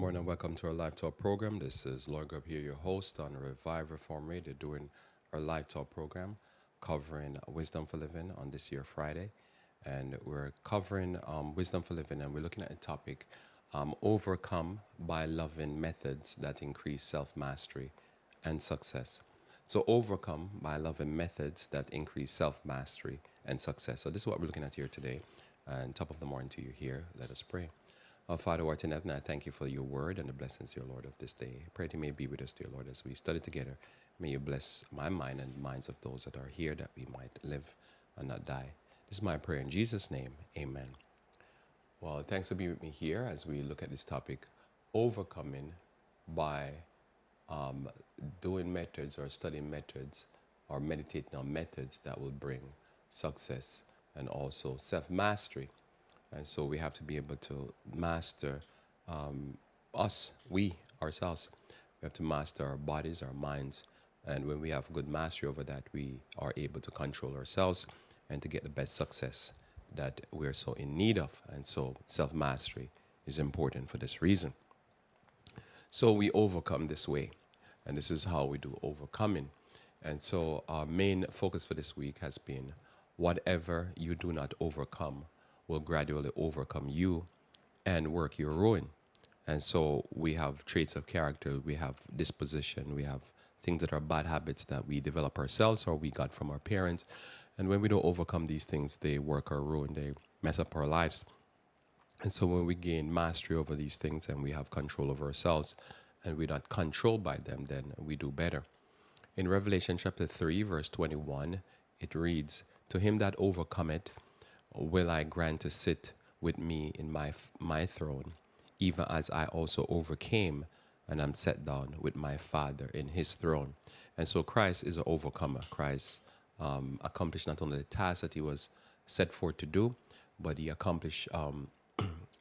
morning and welcome to our Live Talk program. This is Lloyd Grubb here, your host on Revive Reform Radio, doing our Live Talk program covering Wisdom for Living on this year Friday. And we're covering Wisdom for Living, and we're looking at a topic overcome by loving methods that increase self mastery and success. So, overcome by loving methods that increase self mastery and success. So, this is what we're looking at here today. And top of the morning to you here. Let us pray. Our Father, who art in heaven, I thank you for your word and the blessings, dear Lord, of this day. I pray that you may be with us, dear Lord, as we study together. May you bless my mind and the minds of those that are here, that we might live and not die. This is my prayer in Jesus' name. Amen. Well, thanks for being with me here as we look at this topic, overcoming by doing methods or studying methods or meditating on methods that will bring success and also self-mastery. And so we have to be able to master we ourselves. We have to master our bodies, our minds. And when we have good mastery over that, we are able to control ourselves and to get the best success that we're so in need of. And so self-mastery is important for this reason. So we overcome this way. And this is how we do overcoming. And so our main focus for this week has been whatever you do not overcome will gradually overcome you and work your ruin. And so we have traits of character, we have disposition, we have things that are bad habits that we develop ourselves or we got from our parents. And when we don't overcome these things, they work our ruin, they mess up our lives. And so when we gain mastery over these things and we have control over ourselves and we're not controlled by them, then we do better. In Revelation chapter 3, verse 21, it reads, "To him that overcometh, will I grant to sit with me in my throne, even as I also overcame and am set down with my Father in his throne." And so Christ is an overcomer. Christ accomplished not only the task that he was set forth to do, but he accomplished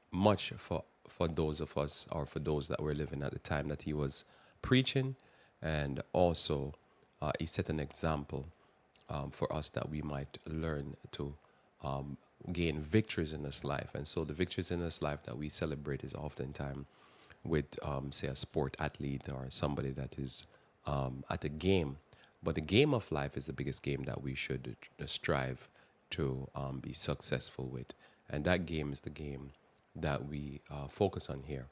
much for those of us, or for those that were living at the time that he was preaching. And also he set an example for us that we might learn to gain victories in this life. And so the victories in this life that we celebrate is oftentimes with, say, a sport athlete or somebody that is at a game. But the game of life is the biggest game that we should strive to be successful with. And that game is the game that we focus on here.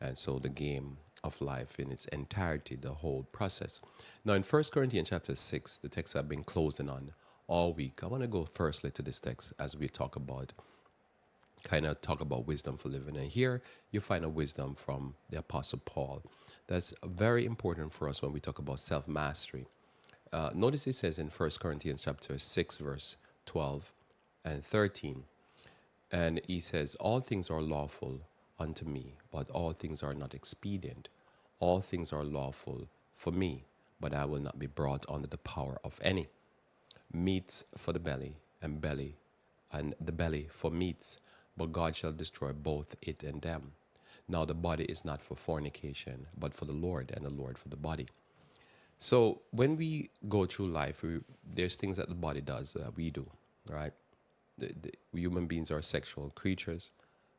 And so the game of life in its entirety, the whole process. Now in 1 Corinthians chapter 6, the text I've been closing on all week, I want to go firstly to this text as we talk about wisdom for living. And here you find a wisdom from the Apostle Paul that's very important for us when we talk about self-mastery. Notice it says in 1 Corinthians chapter 6, verse 12 and 13, and he says, "All things are lawful unto me, but all things are not expedient. All things are lawful for me, but I will not be brought under the power of any. Meats for the belly, and the belly for meats, but God shall destroy both it and them. Now the body is not for fornication, but for the Lord, and the Lord for the body." So when we go through life, there's things that the body does that we do, right? Human beings are sexual creatures,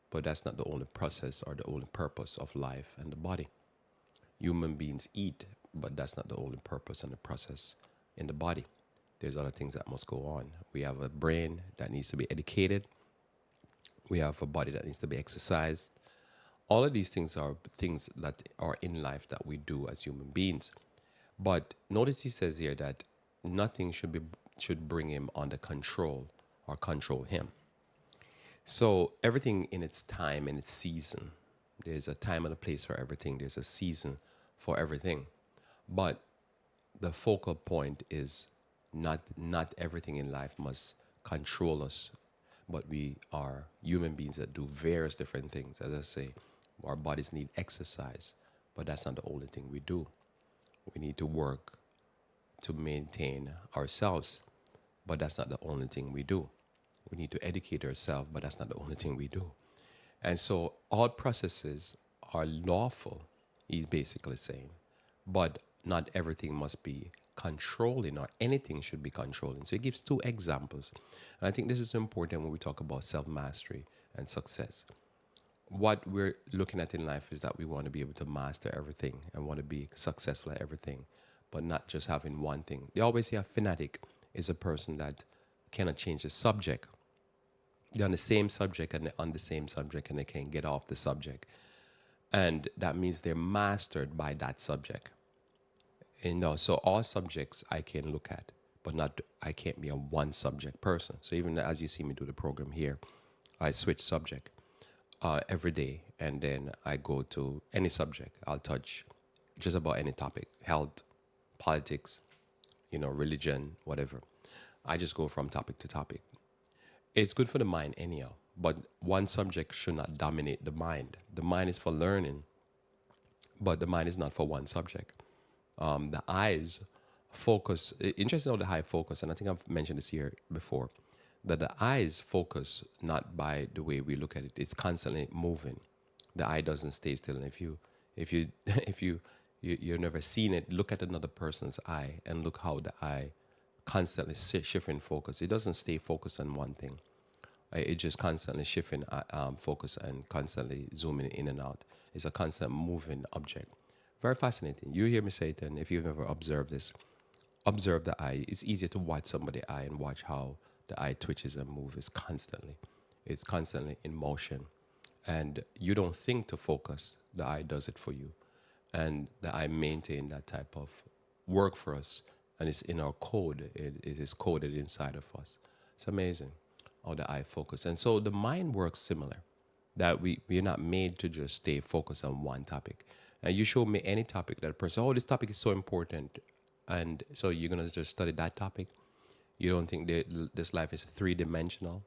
but that's not the only process or the only purpose of life and the body. Human beings eat, but that's not the only purpose and the process in the body. There's other things that must go on. We have a brain that needs to be educated. We have a body that needs to be exercised. All of these things are things that are in life that we do as human beings. But notice he says here that nothing should bring him under control or control him. So everything in its time, in its season. There's a time and a place for everything. There's a season for everything. But the focal point is not everything in life must control us, but we are human beings that do various different things. As I say, our bodies need exercise, but that's not the only thing we do. We need to work to maintain ourselves, but that's not the only thing we do. We need to educate ourselves, but that's not the only thing we do. And so all processes are lawful, he's basically saying, but not everything must be controlling, or anything should be controlling. So he gives two examples. And I think this is important when we talk about self-mastery and success. what we're looking at in life is that we want to be able to master everything and want to be successful at everything, but not just having one thing. They always say a fanatic is a person that cannot change the subject. They're on the same subject and they're on the same subject and they can't get off the subject. And that means they're mastered by that subject. So all subjects I can look at, but not I can't be a one subject person. So even as you see me do the program here, I switch subject every day, and then I go to any subject. I'll touch just about any topic: health, politics, religion, whatever. I just go from topic to topic. It's good for the mind anyhow, but one subject should not dominate the mind. The mind is for learning, but the mind is not for one subject. The eyes focus. Interesting how the eye focus, and I think I've mentioned this here before, that the eyes focus not by the way we look at it. It's constantly moving. The eye doesn't stay still. And if you've never seen it, look at another person's eye and look how the eye constantly shifting focus. It doesn't stay focused on one thing. It just constantly shifting focus and constantly zooming in and out. It's a constant moving object. Very fascinating. You hear me say it, and if you've never observed this, observe the eye. It's easier to watch somebody's eye and watch how the eye twitches and moves constantly. It's constantly in motion. And you don't think to focus, the eye does it for you. And the eye maintain that type of work for us. And it's in our code. It is coded inside of us. It's amazing how the eye focus. And so the mind works similar. That we're not made to just stay focused on one topic. And you show me any topic that a person, oh, this topic is so important. And so you're going to just study that topic. You don't think that this life is three-dimensional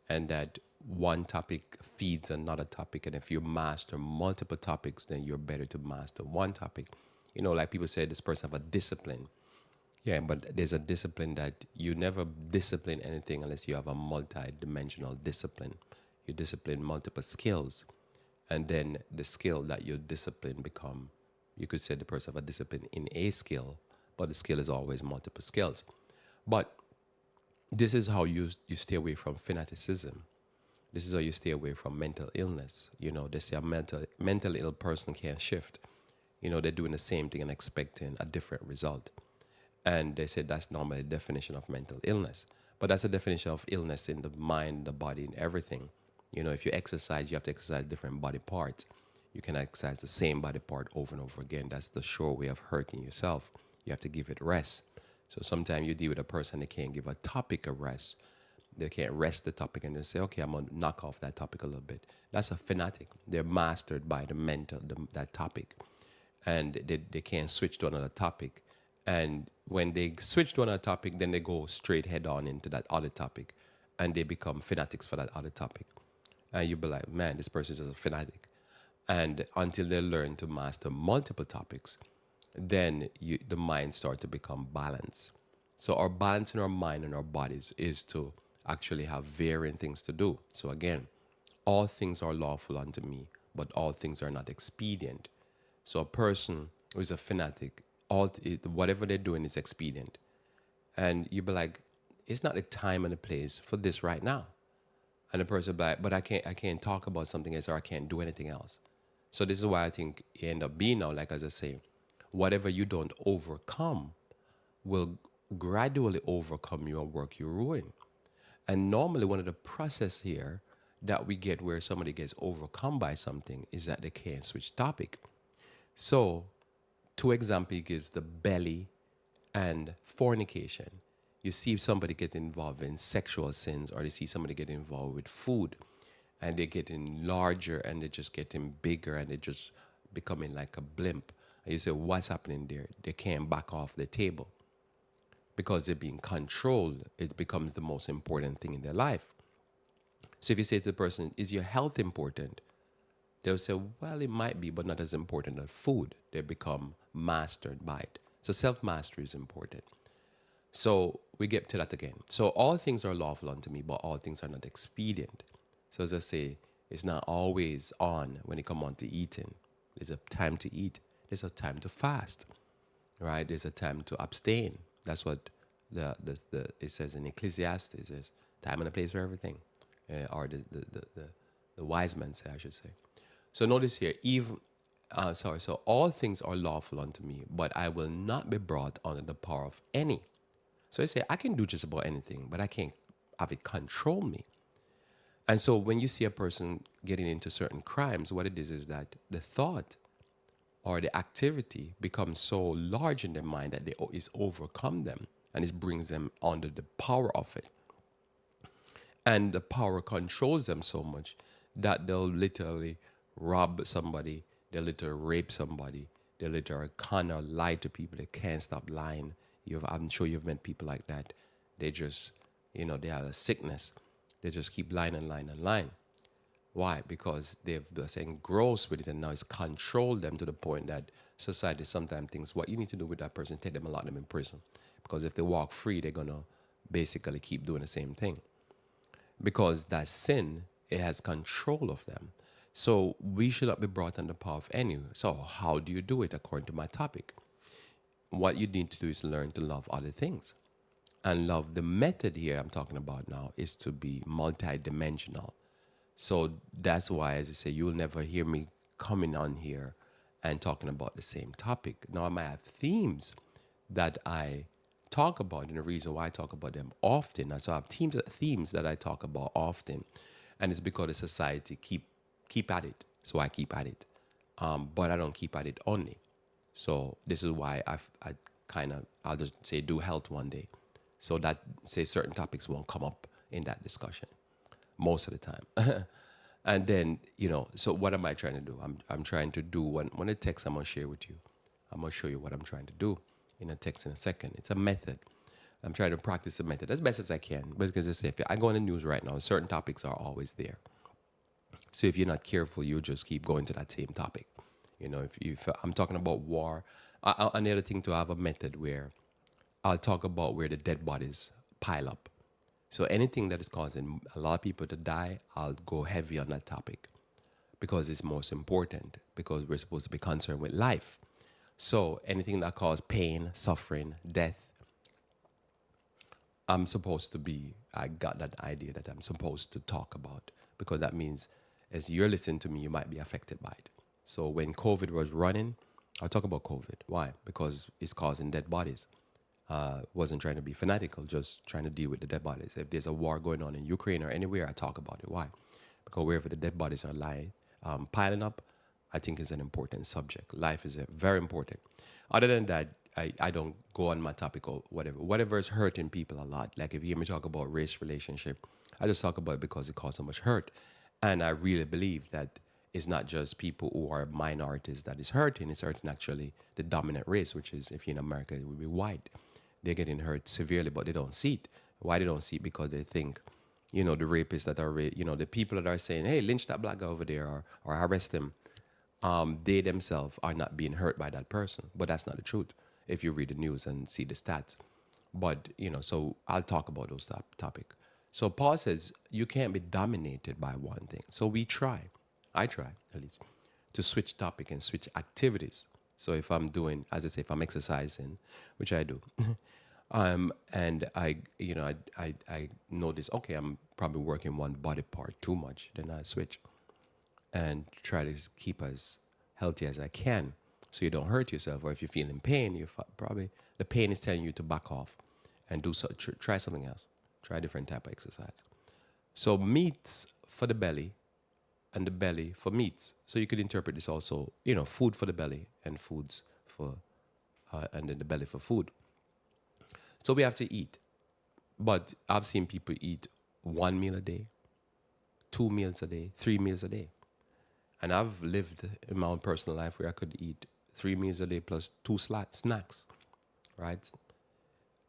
and that one topic feeds another topic. And if you master multiple topics, then you're better to master one topic. Like people say, this person have a discipline. Yeah, but there's a discipline that you never discipline anything unless you have a multi-dimensional discipline. You discipline multiple skills. And then the skill that you discipline become, you could say the person have a discipline in a skill, but the skill is always multiple skills. But this is how you stay away from fanaticism. This is how you stay away from mental illness. They say a mental ill person can't shift. They're doing the same thing and expecting a different result. And they say that's normally the definition of mental illness. But that's a definition of illness in the mind, the body, and everything. If you exercise, you have to exercise different body parts. You can exercise the same body part over and over again. That's the sure way of hurting yourself. You have to give it rest. So sometimes you deal with a person that can't give a topic a rest. They can't rest the topic and they say, okay, I'm going to knock off that topic a little bit. That's a fanatic. They're mastered by that topic. And they can't switch to another topic. And when they switch to another topic, then they go straight head on into that other topic. And they become fanatics for that other topic. And you'll be like, man, this person is a fanatic. And until they learn to master multiple topics, then the mind starts to become balanced. So our balance in our mind and our bodies is to actually have varying things to do. So again, all things are lawful unto me, but all things are not expedient. So a person who is a fanatic, whatever they're doing is expedient. And you'll be like, it's not the time and the place for this right now. And the person will be like, but I can't talk about something else or I can't do anything else. So this is why I think you end up being now, like as I say, whatever you don't overcome will gradually overcome you and work your ruin. And normally one of the process here that we get where somebody gets overcome by something is that they can't switch topic. So, two examples he gives: the belly and fornication. You see somebody get involved in sexual sins, or they see somebody get involved with food, and they're getting larger and they're just getting bigger and they're just becoming like a blimp. And you say, what's happening there? They can't back off the table because they're being controlled. It becomes the most important thing in their life. So if you say to the person, is your health important? They'll say, well, it might be, but not as important as food. They become mastered by it. So self-mastery is important. So we get to that again. So all things are lawful unto me, but all things are not expedient. So as I say, it's not always on when it comes on to eating. There's a time to eat. There's a time to fast, right? There's a time to abstain. That's what it says in Ecclesiastes. There's time and a place for everything, or the wise men say, I should say. So notice here, so all things are lawful unto me, but I will not be brought under the power of any. So I say, I can do just about anything, but I can't have it control me. And so when you see a person getting into certain crimes, what it is that the thought or the activity becomes so large in their mind that it's overcome them and it brings them under the power of it. And the power controls them so much that they'll literally rob somebody, they'll literally rape somebody, they'll literally kind of lie to people. They can't stop lying. I'm sure you've met people like that. They just, they have a sickness. They just keep lying and lying and lying. Why? Because they've just engrossed with it and now it's controlled them to the point that society sometimes thinks what you need to do with that person, take them and lock them in prison. Because if they walk free, they're going to basically keep doing the same thing. Because that sin, it has control of them. So we should not be brought under the power of any. So how do you do it according to my topic? What you need to do is learn to love other things. And love, the method here I'm talking about now is to be multidimensional. So that's why, as I say, you'll never hear me coming on here and talking about the same topic. Now, I might have themes that I talk about, and the reason why I talk about them often. And so I have themes that I talk about often, and it's because the society keep at it. So I keep at it, but I don't keep at it only. So this is why I'll just say do health one day, so that say certain topics won't come up in that discussion most of the time. And then, so what am I trying to do? I'm trying to do when a text I'm going to share with you, I'm going to show you what I'm trying to do in a text in a second. It's a method. I'm trying to practice the method as best as I can. Because I say, if I go on the news right now, certain topics are always there. So if you're not careful, you'll just keep going to that same topic. If I'm talking about war, and the other thing to have a method where I'll talk about where the dead bodies pile up. So anything that is causing a lot of people to die, I'll go heavy on that topic because it's most important, because we're supposed to be concerned with life. So anything that causes pain, suffering, death, I got that idea that I'm supposed to talk about, because that means as you're listening to me, you might be affected by it. So when COVID was running, I'll talk about COVID. Why? Because it's causing dead bodies. Wasn't trying to be fanatical, just trying to deal with the dead bodies. If there's a war going on in Ukraine or anywhere, I talk about it. Why? Because wherever the dead bodies are lying, piling up, I think is an important subject. Life is very important. Other than that, I don't go on my topic or whatever. Whatever is hurting people a lot. Like if you hear me talk about race relationship, I just talk about it because it caused so much hurt. And I really believe that it's not just people who are minorities that is hurting. It's hurting actually the dominant race, which is, if you're in America, it would be white. They're getting hurt severely, but they don't see it. Why they don't see it? Because they think, the rapists that are, the people that are saying, hey, lynch that black guy over there or arrest him, they themselves are not being hurt by that person. But that's not the truth if you read the news and see the stats. But, so I'll talk about those topic. So Paul says you can't be dominated by one thing. So I try at least, to switch topic and switch activities. So if I'm doing, as I say, if I'm exercising, which I do, and I notice, okay, I'm probably working one body part too much, then I switch and try to keep as healthy as I can, so you don't hurt yourself. Or if you're feeling pain, probably the pain is telling you to back off and try something else. Try a different type of exercise. So meats for the belly, and the belly for meats. So you could interpret this also, food for the belly and foods for, and then the belly for food. So we have to eat. But I've seen people eat 1 meal a day, 2 meals a day, 3 meals a day. And I've lived in my own personal life where I could eat 3 meals a day plus 2 snacks, right?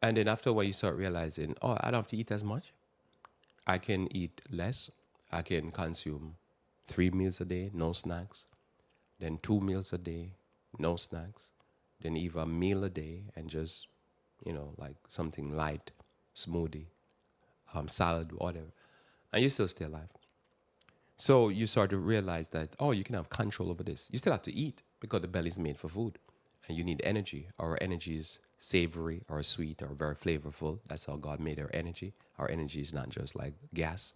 And then after a while you start realizing, I don't have to eat as much. I can eat less. I can consume 3 meals a day, no snacks. Then 2 meals a day, no snacks. Then even a meal a day and just, like something light, smoothie, salad, whatever. And you still stay alive. So you start to realize that, you can have control over this. You still have to eat because the belly is made for food. And you need energy. Our energy is savory or sweet or very flavorful. That's how God made our energy. Our energy is not just like gas.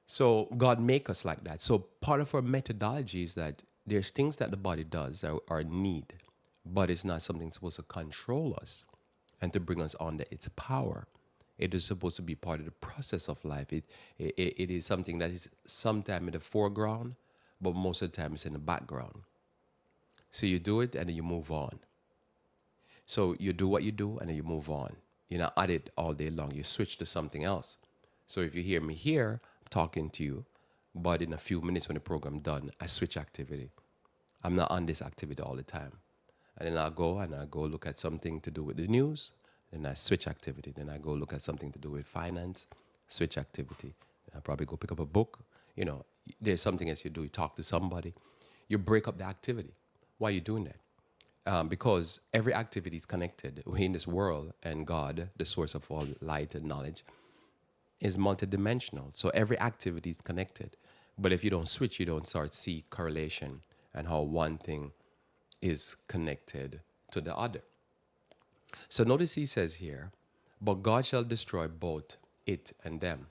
So God make us like that. So part of our methodology is that there's things that the body does are need, but it's not something supposed to control us and to bring us under its power. It is supposed to be part of the process of life. It is something that is sometimes in the foreground, but most of the time it's in the background. So you do it and then you move on. So you do what you do and then you move on. You're not at it all day long. You switch to something else. So if you hear me here, I'm talking to you, but in a few minutes when the program done, I switch activity. I'm not on this activity all the time. And then I go look at something to do with the news. Then I switch activity. Then I go look at something to do with finance, switch activity. I probably go pick up a book. You know, there's something else you do. You talk to somebody. You break up the activity. Why are you doing that? Because every activity is connected. We're in this world, and God, the source of all light and knowledge, is multidimensional. So every activity is connected. But if you don't switch, you don't start see correlation and how one thing is connected to the other. So notice he says here, but God shall destroy both it and them.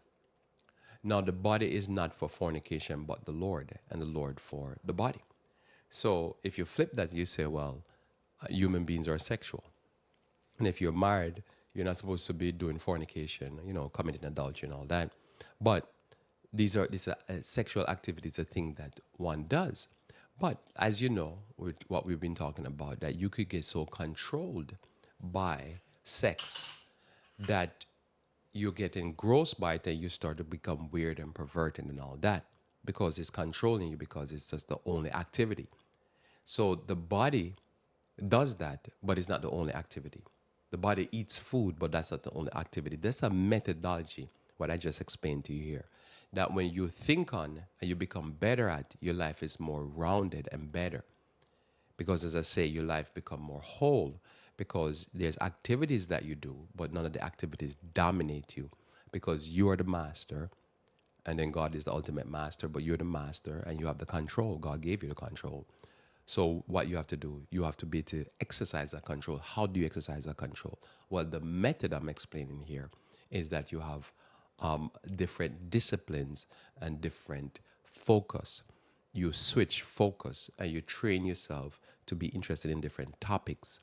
Now the body is not for fornication, but the Lord, and the Lord for the body. So if you flip that, you say, well, human beings are sexual. And if you're married, you're not supposed to be doing fornication, committing adultery and all that. But these are sexual activities, a thing that one does. But as you know, with what we've been talking about, that you could get so controlled by sex that you get engrossed by it and you start to become weird and perverted and all that because it's controlling you, because it's just the only activity. So the body does that, but it's not the only activity. The body eats food, but that's not the only activity. That's a methodology, what I just explained to you here. That when you think on and you become better at, your life is more rounded and better. Because as I say, your life become more whole because there's activities that you do, but none of the activities dominate you because you are the master and then God is the ultimate master, but you're the master and you have the control. God gave you the control. So what you have to do, you have to be to exercise that control. How do you exercise that control? Well, the method I'm explaining here is that you have different disciplines and different focus. You switch focus and you train yourself to be interested in different topics.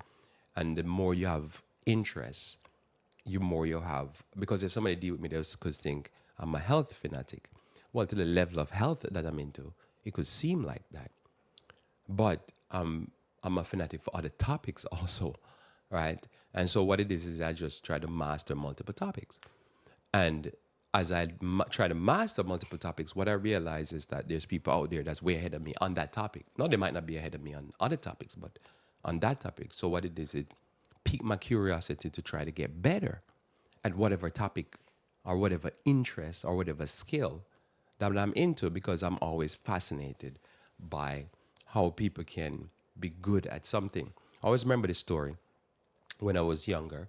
And the more you have interest, the more you have. Because if somebody deal with me, they could think I'm a health fanatic. Well, to the level of health that I'm into, it could seem like that. But I'm a fanatic for other topics also, right? And so what it is I just try to master multiple topics. And as I try to master multiple topics, what I realize is that there's people out there that's way ahead of me on that topic. No, they might not be ahead of me on other topics, but on that topic. So what it is, it piqued my curiosity to try to get better at whatever topic or whatever interest or whatever skill that I'm into, because I'm always fascinated by how people can be good at something. I always remember this story when I was younger.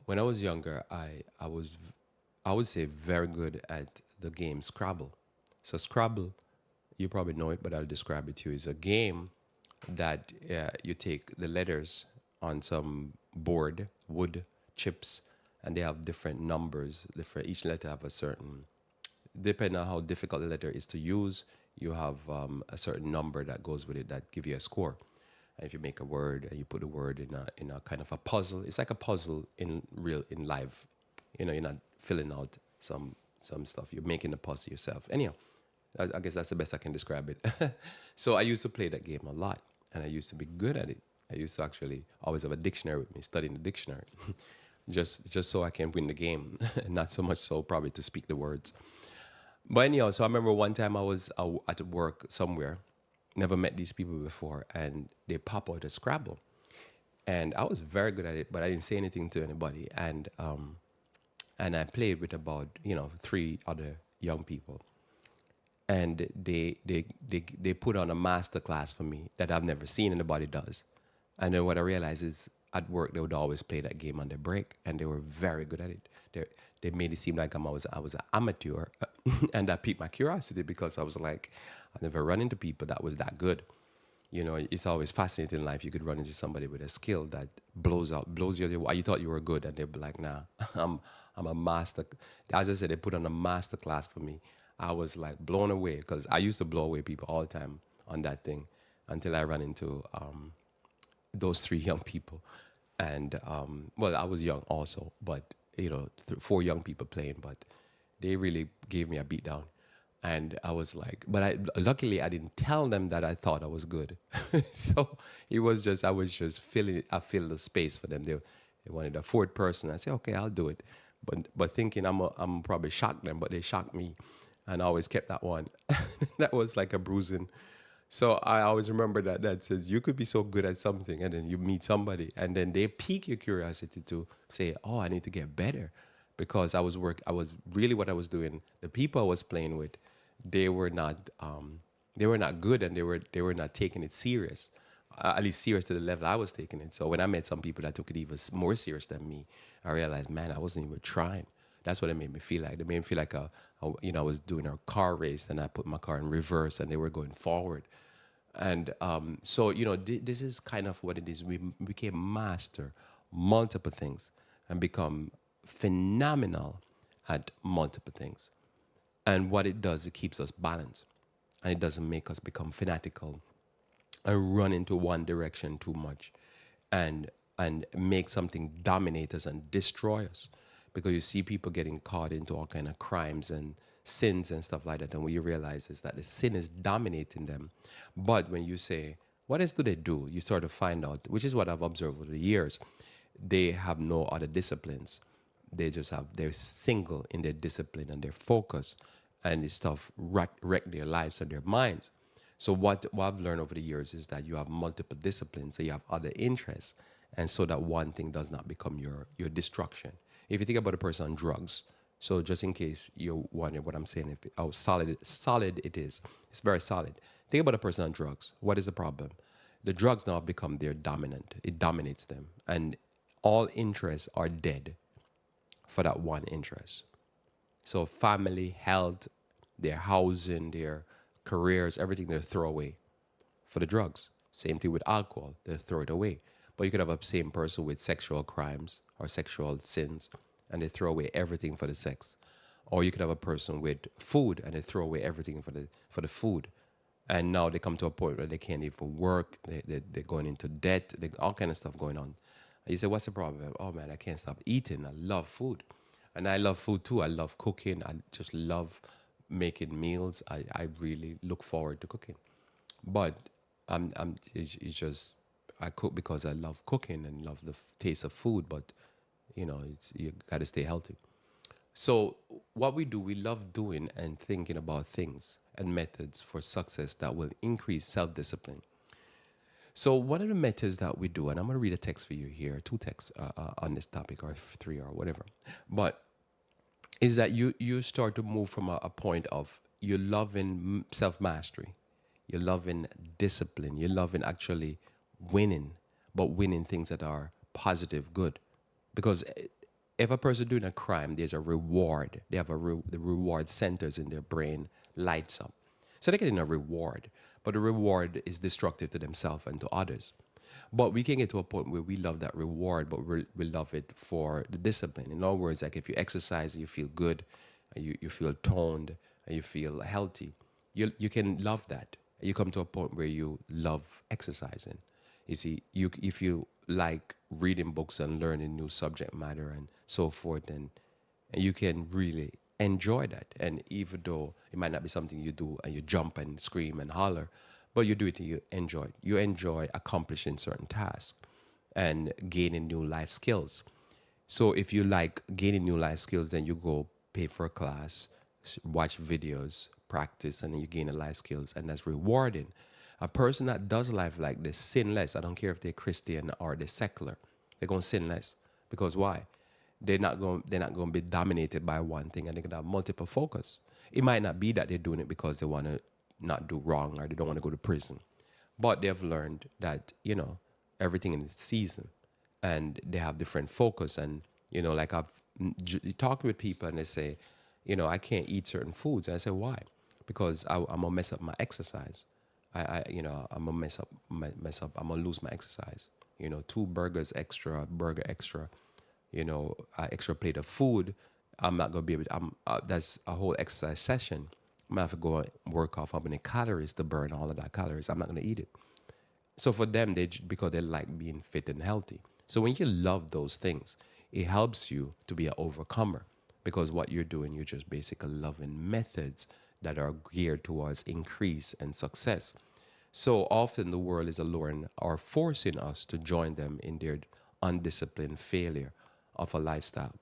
When I was younger, I would say very good at the game Scrabble. So Scrabble, you probably know it, but I'll describe it to you. It's a game that you take the letters on some board, wood chips, and they have different numbers. Each letter have a certain, depending on how difficult the letter is to use, you have a certain number that goes with it that give you a score. And if you make a word and you put the word in a kind of a puzzle, it's like a puzzle in live. You're not filling out some stuff. You're making the puzzle yourself. Anyhow, I guess that's the best I can describe it. So I used to play that game a lot, and I used to be good at it. I used to actually always have a dictionary with me, studying the dictionary, just so I can win the game, not so much so probably to speak the words. But anyhow, so I remember one time I was at work somewhere, never met these people before, and they pop out a Scrabble. And I was very good at it, but I didn't say anything to anybody. And I played with about 3 other young people, and they put on a master class for me that I've never seen anybody does. And then what I realized is at work they would always play that game on their break, and they were very good at it. They made it seem like I was an amateur, and that piqued my curiosity because I was like, I've never run into people that was that good. It's always fascinating in life. You could run into somebody with a skill that blows you. You thought you were good, and they'd be like, "Nah, I'm a master." As I said, they put on a master class for me. I was like blown away because I used to blow away people all the time on that thing until I ran into those three young people. And well, I was young also, but four young people playing, but they really gave me a beat down. And I was like, but luckily I didn't tell them that I thought I was good. So it was just, I was just filling it, I filled the space for them. They wanted a fourth person. I said, okay, I'll do it. But thinking I'm probably shock them, but they shocked me. And I always kept that one. That was like a bruising. So I always remember that says you could be so good at something, and then you meet somebody, and then they pique your curiosity to say, "Oh, I need to get better," because I was really what I was doing. The people I was playing with, they were not they were not good, and they were not taking it serious, at least serious to the level I was taking it. So when I met some people that took it even more serious than me, I realized, man, I wasn't even trying. That's what it made me feel like. It made me feel like I was doing a car race, and I put my car in reverse, and they were going forward. And so, this is kind of what it is. We became master multiple things and become phenomenal at multiple things. And what it does, it keeps us balanced, and it doesn't make us become fanatical and run into one direction too much, and make something dominate us and destroy us, because you see people getting caught into all kind of crimes and sins and stuff like that, and what you realize is that the sin is dominating them. But when you say, what else do they do, you sort of find out, which is what I've observed over the years, they have no other disciplines. They're single in their discipline and their focus, and this stuff wreck their lives and their minds. So what I've learned over the years is that you have multiple disciplines, so you have other interests, and so that one thing does not become your destruction. If you think about a person on drugs, so just in case you're wondering what I'm saying, how solid it is, it's very solid. Think about a person on drugs. What is the problem? The drugs now become their dominant. It dominates them, and all interests are dead for that one interest. So family, health, their housing, their careers, everything they throw away for the drugs. Same thing with alcohol, they throw it away. But you could have a same person with sexual crimes or sexual sins, and they throw away everything for the sex. Or you could have a person with food, and they throw away everything for the food. And now they come to a point where they can't even work. They're going into debt. All kind of stuff going on. And you say, what's the problem? Oh man, I can't stop eating. I love food. And I love food too. I love cooking. I just love making meals. I really look forward to cooking. But it's just, I cook because I love cooking and love the taste of food. But you got to stay healthy. So what we do, we love doing and thinking about things and methods for success that will increase self-discipline. So one of the methods that we do, and I'm going to read a text for you here, two texts on this topic, or three, or whatever, but is that you start to move from a point of you're loving self-mastery, you're loving discipline, you're loving actually winning, but winning things that are positive, good. Because if a person doing a crime, there's a reward. They have the reward centers in their brain lights up. So they're getting a reward, but the reward is destructive to themselves and to others. But we can get to a point where we love that reward, but we love it for the discipline. In other words, like if you exercise, you feel good, and you feel toned, and you feel healthy. You can love that. You come to a point where you love exercising. You see, if you like reading books and learning new subject matter and so forth, and you can really enjoy that. And even though it might not be something you do and you jump and scream and holler, but you do it and you enjoy it. You enjoy accomplishing certain tasks and gaining new life skills. So if you like gaining new life skills, then you go pay for a class, watch videos, practice, and then you gain the life skills, and that's rewarding. A person that does life like this sin less. I don't care if they're Christian or they're secular. They're gonna sin less. Because why? They're not going to be dominated by one thing, and they're going to have multiple focus. It might not be that they're doing it because they want to not do wrong or they don't want to go to prison, but they've learned that everything in its season, and they have different focus. And like I've talked with people, and they say, I can't eat certain foods, and I say, why? Because I'm gonna mess up my exercise. I'm gonna mess up. I'm gonna lose my exercise. Two burgers extra, burger extra, extra plate of food, I'm not gonna be able to, that's a whole exercise session, I'm gonna have to go and work off how many calories to burn all of that calories. I'm not gonna eat it. So for them, because they like being fit and healthy. So when you love those things, it helps you to be an overcomer because what you're doing, you're just basically loving methods that are geared towards increase and success. So often the world is alluring or forcing us to join them in their undisciplined failure of a lifestyle.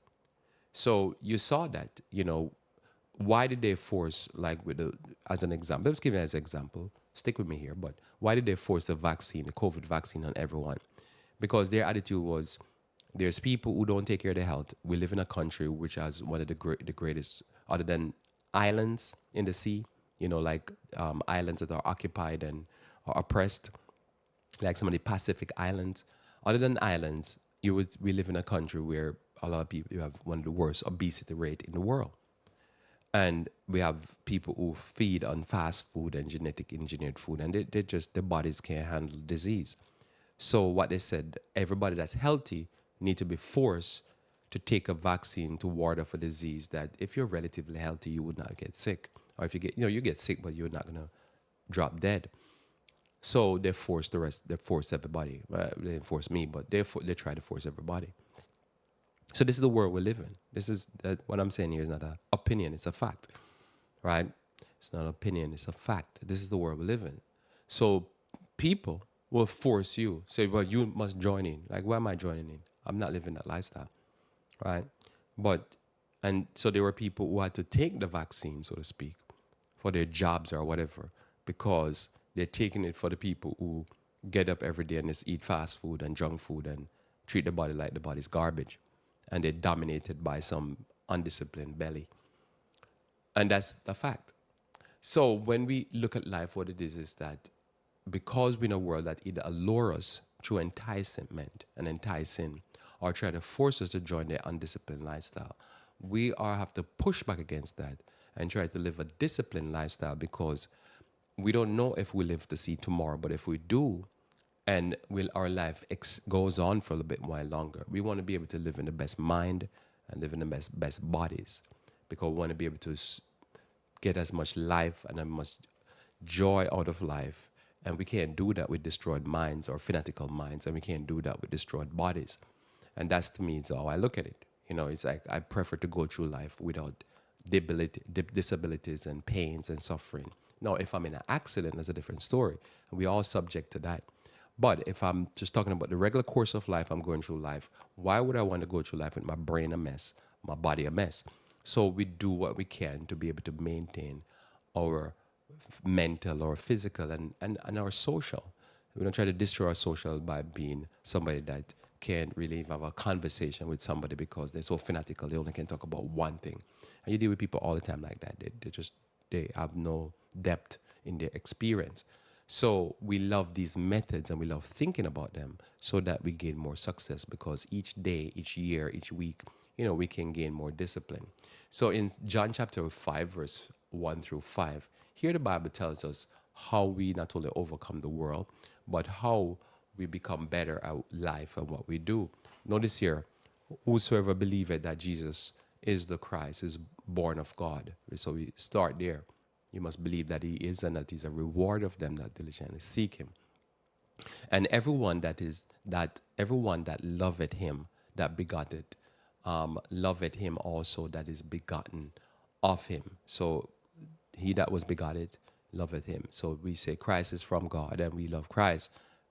So you saw that, why did they force, like as an example, let's give it as an example, stick with me here, but why did they force the COVID vaccine on everyone? Because their attitude was, there's people who don't take care of their health. We live in a country which has one of the greatest, other than islands in the sea, like islands that are occupied and are oppressed, like some of the Pacific islands. Other than islands, we live in a country where a lot of people, you have one of the worst obesity rate in the world. And we have people who feed on fast food and genetic engineered food, and they just, their bodies can't handle disease. So what they said, everybody that's healthy need to be forced to take a vaccine to ward off a disease that if you're relatively healthy, you would not get sick. Or if you get, you get sick, but you're not gonna drop dead. So they forced everybody. They didn't force me, but they try to force everybody. So this is the world we live in. This is what I'm saying here is not an opinion; it's a fact, right? It's not an opinion; it's a fact. This is the world we live in. So people will force you, say, "Well, you must join in." Like, why am I joining in? I'm not living that lifestyle, right? But and so there were people who had to take the vaccine, so to speak, for their jobs or whatever, because they're taking it for the people who get up every day and just eat fast food and junk food and treat the body like the body's garbage. And they're dominated by some undisciplined belly. And that's the fact. So when we look at life, what it is that because we're in a world that either allure us through enticement and enticing or try to force us to join their undisciplined lifestyle, we are have to push back against that and try to live a disciplined lifestyle because we don't know if we live to see tomorrow, but if we do, and will our life goes on for a little bit while longer, we want to be able to live in the best mind and live in the best bodies, because we want to be able to get as much life and as much joy out of life, and we can't do that with destroyed minds or fanatical minds, and we can't do that with destroyed bodies. And that's, to me, is how I look at it. It's like I prefer to go through life without disabilities and pains and suffering. Now, if I'm in an accident, that's a different story. And we all subject to that. But if I'm just talking about the regular course of life, I'm going through life, why would I want to go through life with my brain a mess, my body a mess? So we do what we can to be able to maintain our mental or physical and our social. We don't try to destroy our social by being somebody that can't really even have a conversation with somebody because they're so fanatical. They only can talk about one thing. And you deal with people all the time like that. They have no depth in their experience. So we love these methods and we love thinking about them so that we gain more success, because each day, each year, each week, we can gain more discipline. So in John chapter 5, verse 1 through 5, here the Bible tells us how we not only overcome the world, but how we become better at life and what we do. Notice here, whosoever believeth that Jesus is the Christ is born of God. So we start there. You must believe that he is, and that he's a reward of them that diligently seek him. And everyone that loveth him, that begotteth, loveth him also that is begotten of him. So he that was begotten loveth him. So we say Christ is from God, and we love Christ.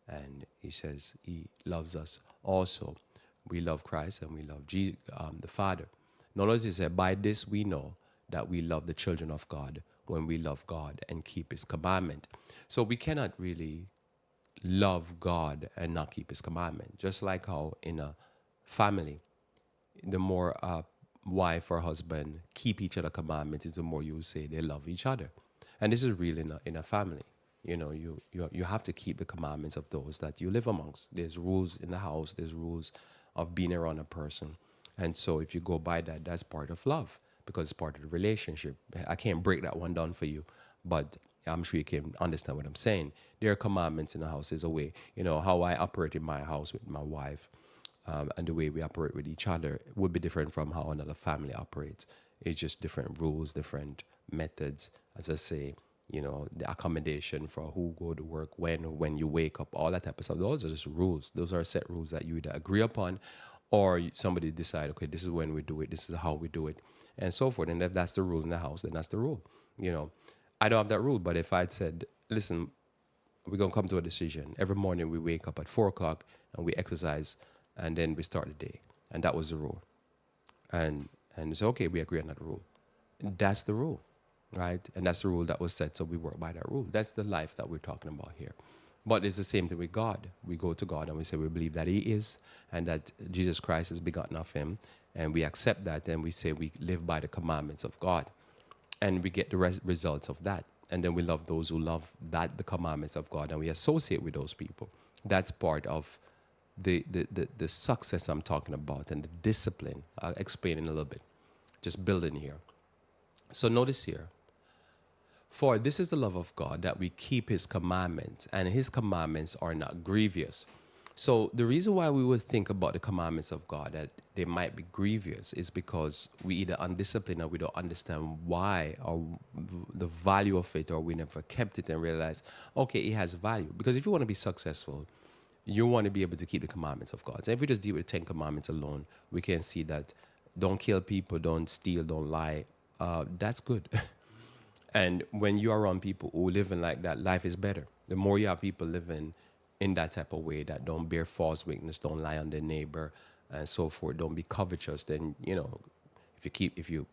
And he says he loves us also. We love Christ and we love the Father. Notice he said, by this we know that we love the children of God, when we love God and keep his commandment. So we cannot really love God and not keep his commandment. Just like how in a family, the more a wife or husband keep each other commandments, is the more you say they love each other. And this is real in a family. You have to keep the commandments of those that you live amongst. There's rules in the house. There's rules of being around a person. And so if you go by that, that's part of love, because it's part of the relationship. I can't break that one down for you, but I'm sure you can understand what I'm saying. There are commandments in the house. There's a way, how I operate in my house with my wife, and the way we operate with each other would be different from how another family operates. It's just different rules, different methods. As I say, the accommodation for who go to work, when you wake up, all that type of stuff. Those are just rules. Those are set rules that you either agree upon, or somebody decide, okay, this is when we do it, this is how we do it, and so forth. And if that's the rule in the house, then that's the rule. You know, I don't have that rule, but if I'd said, listen, we're gonna come to a decision. Every morning we wake up at 4 o'clock and we exercise, and then we start the day, and that was the rule. And it's okay, we agree on that rule. That's the rule, right? And that's the rule that was set, so we work by that rule. That's the life that we're talking about here. But it's the same thing with God. We go to God and we say we believe that He is, and that Jesus Christ is begotten of Him, and we accept that, and we say we live by the commandments of God, and we get the results of that. And then we love those who love the commandments of God, and we associate with those people. That's part of the success I'm talking about, and the discipline. I'll explain in a little bit. Just building here. So notice here. For this is the love of God, that we keep His commandments, and His commandments are not grievous. So the reason why we would think about the commandments of God that they might be grievous is because we either undisciplined, or we don't understand why, or the value of it, or we never kept it and realized, okay, it has value. Because if you want to be successful, you want to be able to keep the commandments of God. So if we just deal with the 10 commandments alone, we can see that don't kill people, don't steal, don't lie. That's good. And when you are around people who live in like that, life is better. The more you have people living in that type of way, that don't bear false witness, don't lie on their neighbor, and so forth, don't be covetous, then, if you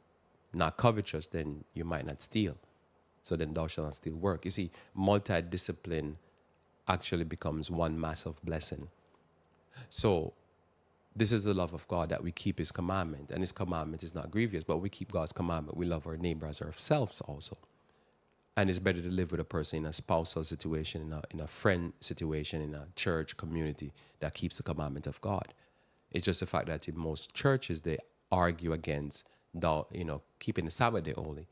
not covetous, then you might not steal. So then thou shalt not steal work. You see, multi-discipline actually becomes one massive blessing. So this is the love of God, that we keep His commandment, and His commandment is not grievous, but we keep God's commandment. We love our neighbor as ourselves also. And it's better to live with a person in a spousal situation, in a friend situation, in a church community that keeps the commandment of God. It's just the fact that in most churches, they argue against keeping the Sabbath day holy.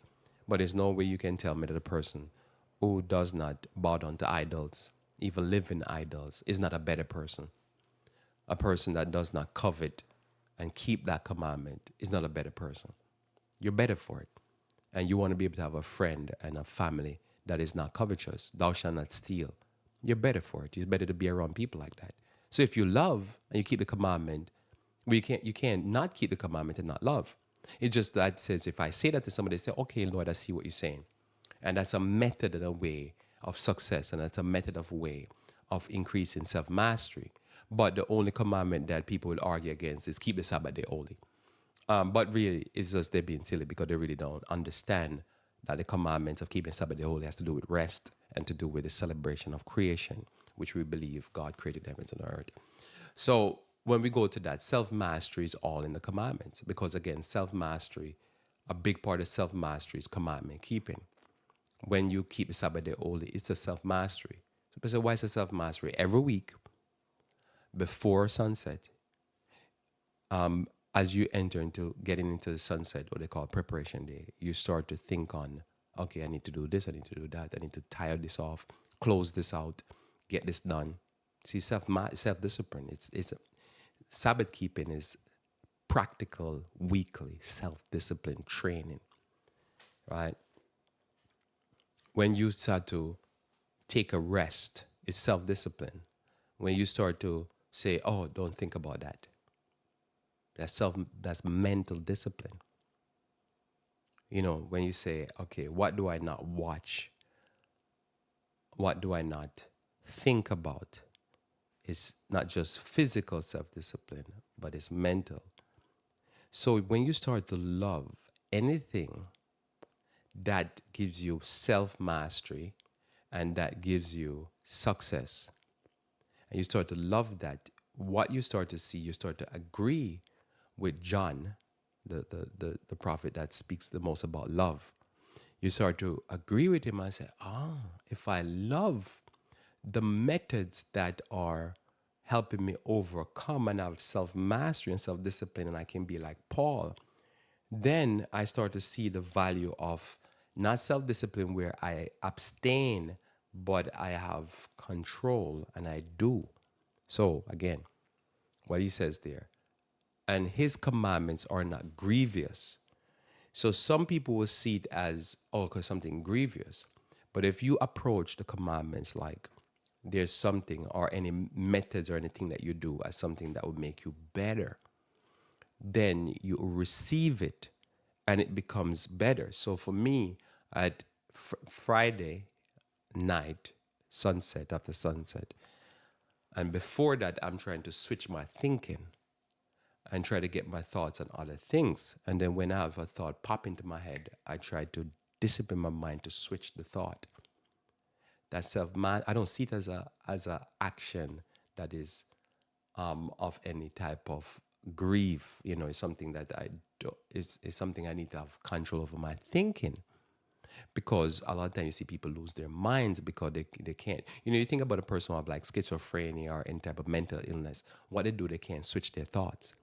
But there's no way you can tell me that a person who does not bow down to idols, even live in idols, is not a better person. A person that does not covet and keep that commandment is not a better person. You're better for it. And you want to be able to have a friend and a family that is not covetous. Thou shalt not steal. You're better for it. It's better to be around people like that. So if you love and you keep the commandment, well, you can't not keep the commandment and not love. It's just that says, if I say that to somebody, they say, okay, Lord, I see what you're saying. And that's a method and a way of success, and that's a method of way of increasing self-mastery. But the only commandment that people will argue against is keep the Sabbath day holy. But really, it's just they're being silly because they really don't understand that the commandment of keeping the Sabbath day holy has to do with rest and to do with the celebration of creation, which we believe God created the heavens and earth. So when we go to that, self-mastery is all in the commandments, because again, self-mastery, a big part of self-mastery is commandment keeping. When you keep the Sabbath day holy, it's a self-mastery. So people say, why is it self-mastery? Every week, before sunset, as you enter into getting into the sunset, what they call preparation day, you start to think on, okay, I need to do this, I need to do that, I need to tire this off, close this out, get this done. See, self-discipline, it's Sabbath keeping is practical, weekly self-discipline training, right? When you start to take a rest, it's self-discipline. When you start to say, oh, don't think about that, that's mental discipline. When you say, okay, what do I not watch? What do I not think about? It's not just physical self-discipline, but it's mental. So when you start to love anything that gives you self-mastery and that gives you success, and you start to love that, what you start to see, you start to agree with John, the prophet that speaks the most about love. You start to agree with him and say, if I love the methods that are helping me overcome and have self-mastery and self-discipline, and I can be like Paul, then I start to see the value of not self-discipline where I abstain, but I have control and I do. So again, what he says there, and his commandments are not grievous. So some people will see it as, oh, because something grievous. But if you approach the commandments like there's something or any methods or anything that you do as something that would make you better, then you receive it and it becomes better. So for me, at Friday night, sunset after sunset, and before that, I'm trying to switch my thinking and try to get my thoughts on other things. And then when I have a thought pop into my head, I try to discipline my mind to switch the thought. That self man, I don't see it as a action that is of any type of grief. It's something that I do, is something I need to have control over my thinking. Because a lot of times you see people lose their minds because they can't. You think about a person who have like schizophrenia or any type of mental illness. What they do, they can't switch their thoughts.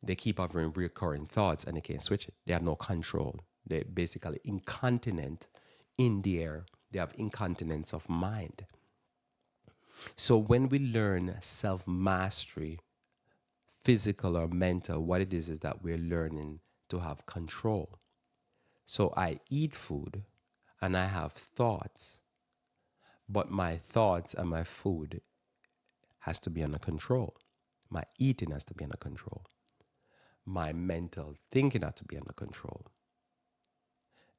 They keep having recurring thoughts and they can't switch it. They have no control. They're basically incontinent in their, they have incontinence of mind. So when we learn self mastery, physical or mental, what it is that we're learning to have control. So I eat food and I have thoughts, but my thoughts and my food has to be under control. My eating has to be under control. My mental thinking has to be under control.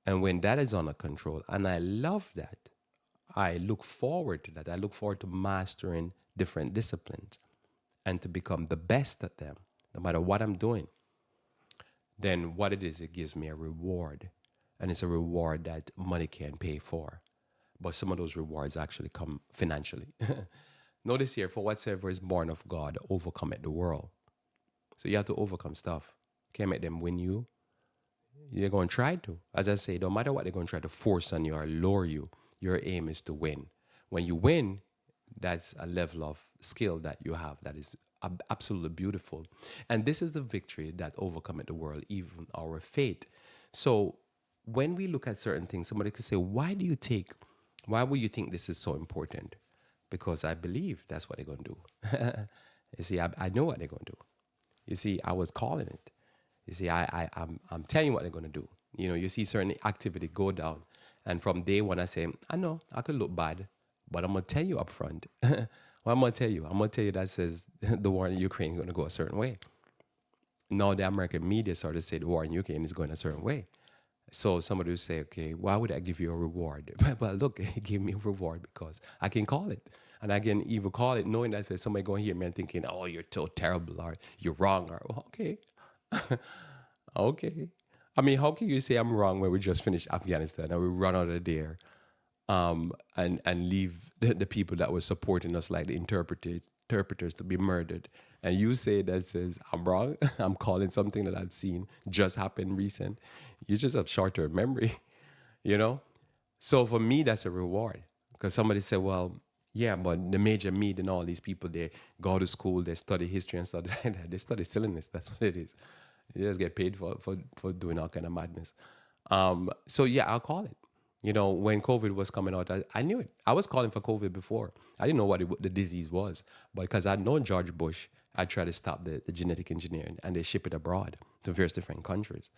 And when that is under control, and I love that, I look forward to that. I look forward to mastering different disciplines and to become the best at them, no matter what I'm doing. Then what it is, it gives me a reward. And it's a reward that money can't pay for. But some of those rewards actually come financially. Notice here, for whatsoever is born of God, overcometh the world. So you have to overcome stuff. Can't make them win you. They're going to try to. As I say, no matter what they're going to try to force on you or lure you, your aim is to win. When you win, that's a level of skill that you have that is absolutely beautiful. And this is the victory that overcometh the world, even our faith. So when we look at certain things, somebody could say, why will you think this is so important? Because I believe that's what they're going to do. You see, I know what they're going to do. You see, I was calling it. You see, I'm telling you what they're going to do. You see certain activity go down. And from day one, I say, I know, I could look bad, but I'm going to tell you up front. What I'm going to tell you? I'm going to tell you that says the war in Ukraine is going to go a certain way. Now the American media started to say the war in Ukraine is going a certain way. So somebody will say, okay, why would I give you a reward? Well, look, he gave me a reward because I can call it. And I can even call it knowing that somebody going to hear me and thinking, oh, you're so terrible or you're wrong or, okay. Okay. I mean, how can you say I'm wrong when we just finished Afghanistan and we run out of there and leave the people that were supporting us, like the interpreters, to be murdered? And you say that says I'm wrong. I'm calling something that I've seen just happen recent. You just have short-term memory, you know? So for me, that's a reward. Because somebody said, well, yeah, but the major media and all these people, they go to school, they study history and stuff like that. They study silliness. That's what it is. They just get paid for doing all kind of madness. So yeah, I'll call it. When COVID was coming out, I knew it. I was calling for COVID before. I didn't know what the disease was. But because I'd known George Bush, I tried to stop the genetic engineering and they ship it abroad to various different countries.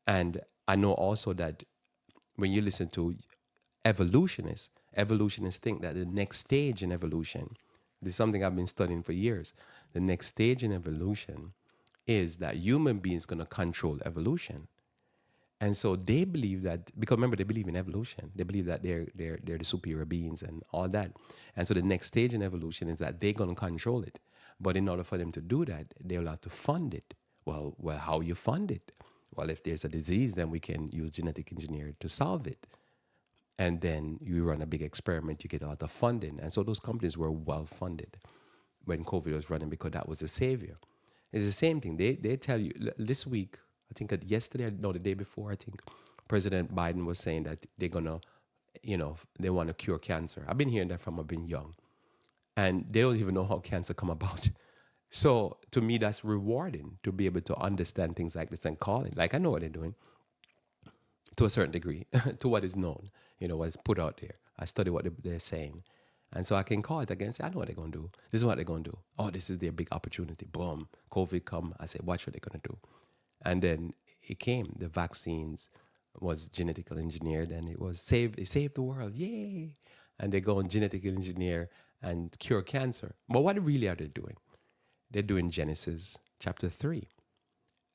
And I know also that when you listen to evolutionists think that the next stage in evolution, this is something I've been studying for years. The next stage in evolution is that human beings going to control evolution. And so they believe that, because remember, they believe in evolution. They believe that they're the superior beings and all that. And so the next stage in evolution is that they're going to control it. But in order for them to do that, they'll have to fund it. Well, how you fund it? Well, if there's a disease, then we can use genetic engineering to solve it. And then you run a big experiment, you get a lot of funding. And so those companies were well funded when COVID was running because that was the savior. It's the same thing. They tell you this week, I think yesterday, no, the day before, I think President Biden was saying that they're going to, they want to cure cancer. I've been hearing that from I've been young. And they don't even know how cancer come about. So to me, that's rewarding to be able to understand things like this and call it. Like I know what they're doing to a certain degree, to what is known, what's put out there. I study what they're saying. And so I can call it again and say, I know what they're going to do. This is what they're going to do. Oh, this is their big opportunity. Boom. COVID come. I say, watch what they're going to do. And then it came. The vaccines was genetically engineered, and it saved the world, yay! And they go and genetically engineer and cure cancer. But what really are they doing? They're doing Genesis chapter 3.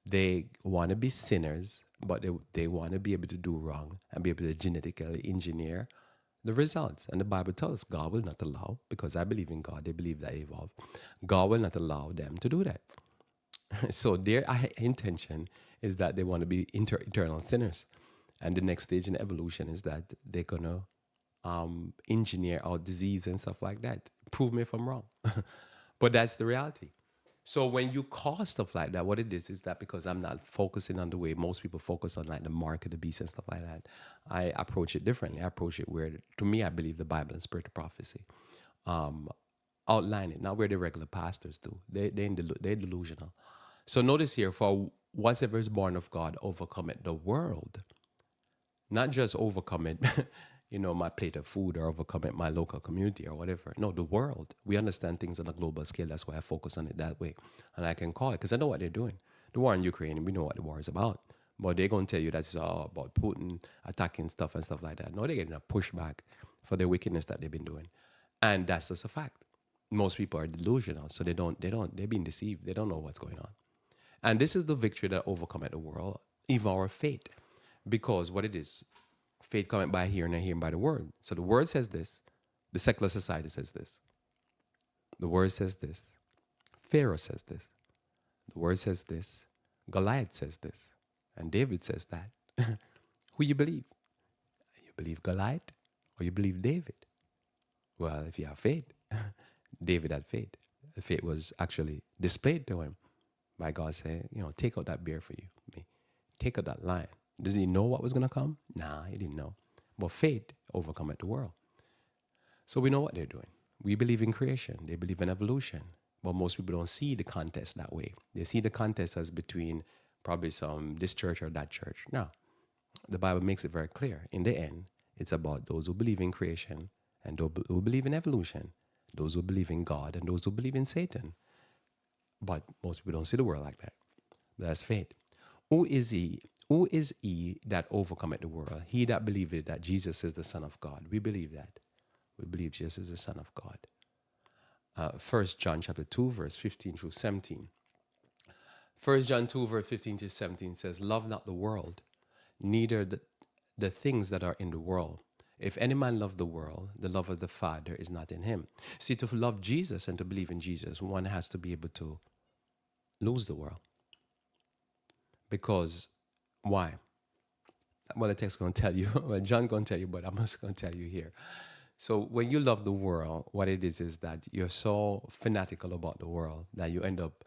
They want to be sinners, but they want to be able to do wrong and be able to genetically engineer the results. And the Bible tells us God will not allow, because I believe in God, they believe that He evolved. God will not allow them to do that. So their intention is that they want to be eternal sinners. And the next stage in evolution is that they're going to engineer out disease and stuff like that. Prove me if I'm wrong. But that's the reality. So when you call stuff like that, what it is that because I'm not focusing on the way most people focus on, like the mark of the beast and stuff like that, I approach it differently. I approach it where, to me, I believe the Bible and spirit of prophecy outline it, not where the regular pastors do. They're delusional. So notice here, for whatsoever is born of God overcometh the world. Not just overcome it, my plate of food, or overcome it my local community or whatever. No, the world. We understand things on a global scale. That's why I focus on it that way. And I can call it because I know what they're doing. The war in Ukraine, we know what the war is about. But they're going to tell you that's all about Putin attacking stuff and stuff like that. No, they're getting a pushback for the wickedness that they've been doing. And that's just a fact. Most people are delusional, so they're being deceived. They don't know what's going on. And this is the victory that overcometh the world, even our faith. Because what it is, faith cometh by hearing and hearing by the word. So the word says this, the secular society says this. The word says this, Pharaoh says this. The word says this, Goliath says this, and David says that. Who you believe? You believe Goliath or you believe David? Well, if you have faith, David had faith. The faith was actually displayed to him by God saying, take out that bear for you. Take out that lion. Does he know what was going to come? Nah, he didn't know. But faith overcometh the world. So we know what they're doing. We believe in creation. They believe in evolution. But most people don't see the contest that way. They see the contest as between probably this church or that church. No. The Bible makes it very clear. In the end, it's about those who believe in creation and those who believe in evolution, those who believe in God and those who believe in Satan. But most people don't see the world like that. That's faith. Who is he? Who is he that overcometh the world? He that believeth that Jesus is the Son of God. We believe that. We believe Jesus is the Son of God. 1 John chapter 2, verse 15 through 17. 1 John 2, verse 15 to 17 says, love not the world, neither the things that are in the world. If any man love the world, the love of the Father is not in him. See, to love Jesus and to believe in Jesus, one has to be able to lose the world. Because, why? Well, the text is going to tell you. Well, John going to tell you, but I'm just going to tell you here. So when you love the world, what it is that you're so fanatical about the world that you end up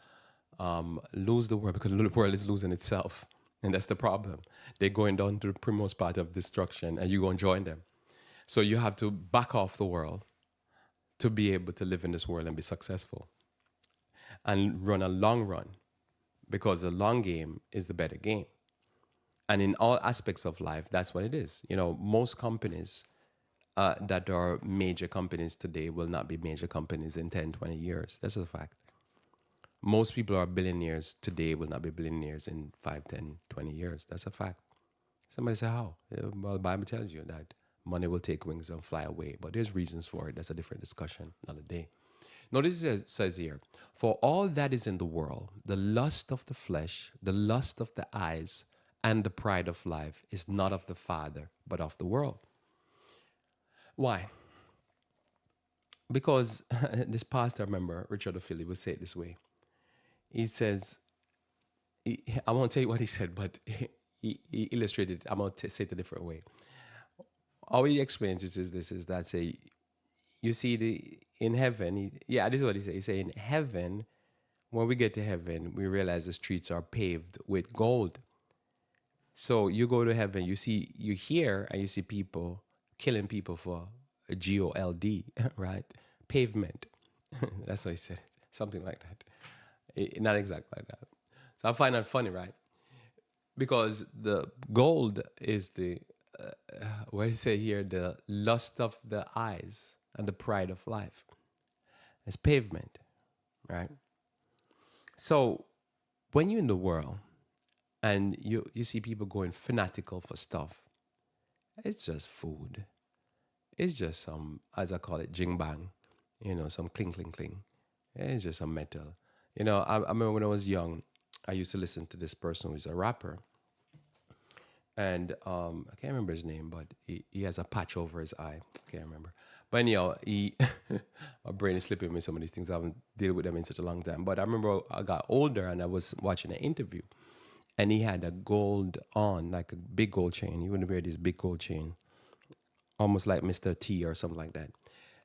lose the world, because the world is losing itself. And that's the problem. They're going down to the primmost part of destruction, and you go and join them. So you have to back off the world to be able to live in this world and be successful. And run a long run, because the long game is the better game. And in all aspects of life, that's what it is. Most companies that are major companies today will not be major companies in 10, 20 years. That's a fact. Most people who are billionaires today will not be billionaires in 5, 10, 20 years. That's a fact. Somebody say, how? Well, the Bible tells you that money will take wings and fly away. But there's reasons for it. That's a different discussion another day. Notice it says here, for all that is in the world, the lust of the flesh, the lust of the eyes, and the pride of life is not of the Father, but of the world. Why? Because this pastor, I remember, Richard O'Philly, would say it this way. He says, I won't tell you what he said, but he illustrated it. I'm going to say it a different way. How he explains it is that, say, you see in heaven, this is what he said. He said, in heaven, when we get to heaven, we realize the streets are paved with gold. So you go to heaven, you hear and you see people killing people for a GOLD, right? Pavement. That's what he said. Something like that. Not exactly like that. So I find that funny, right? Because the gold is what do you say here? The lust of the eyes and the pride of life. It's pavement, right? So when you're in the world And you see people going fanatical for stuff. It's just food. It's just some, as I call it, jing bang, some cling, cling, cling. It's just some metal. I remember when I was young, I used to listen to this person who's a rapper. And I can't remember his name, but he has a patch over his eye. I can't remember. But anyhow, my brain is slipping me some of these things. I haven't dealt with them in such a long time. But I remember I got older and I was watching an interview. And he had a gold on, like a big gold chain. He wouldn't wear this big gold chain, almost like Mr. T or something like that.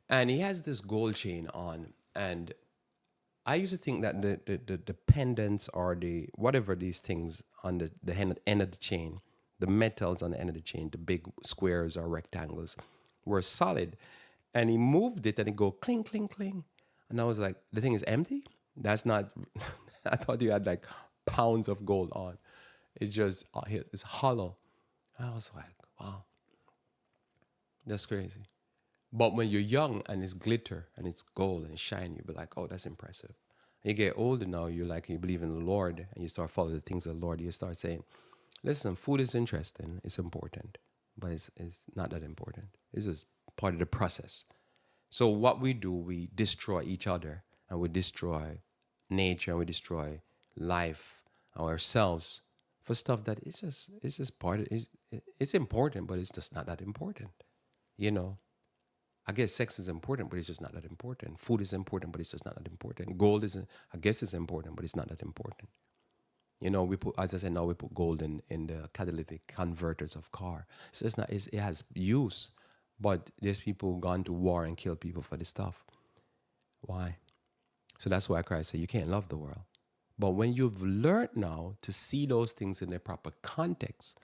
And he has this gold chain on. And I used to think that the pendants or the whatever these things on the end of the chain, the metals on the end of the chain, the big squares or rectangles, were solid. And he moved it and it go cling, cling, cling. And I was like, the thing is empty? That's not, I thought you had like pounds of gold on. It's just, it's hollow. I was like, wow, that's crazy. But when you're young and it's glitter and it's gold and it's shiny, you'll be like, oh, that's impressive. And you get older now, you believe in the Lord and you start following the things of the Lord. You start saying, listen, food is interesting, it's important, but it's not that important. It's just part of the process. So what we do, we destroy each other and we destroy nature and we destroy life, ourselves for stuff that it's just part of it's important, but it's just not that important. You know, I guess sex is important, but it's just not that important. Food is important, but it's just not that important. Gold is, I guess, it's important, but it's not that important. We put, as I said, now we put gold in the catalytic converters of car. So it has use, but there's people who gone to war and kill people for this stuff. Why? So that's why Christ said you can't love the world. But when you've learned now to see those things in their proper context,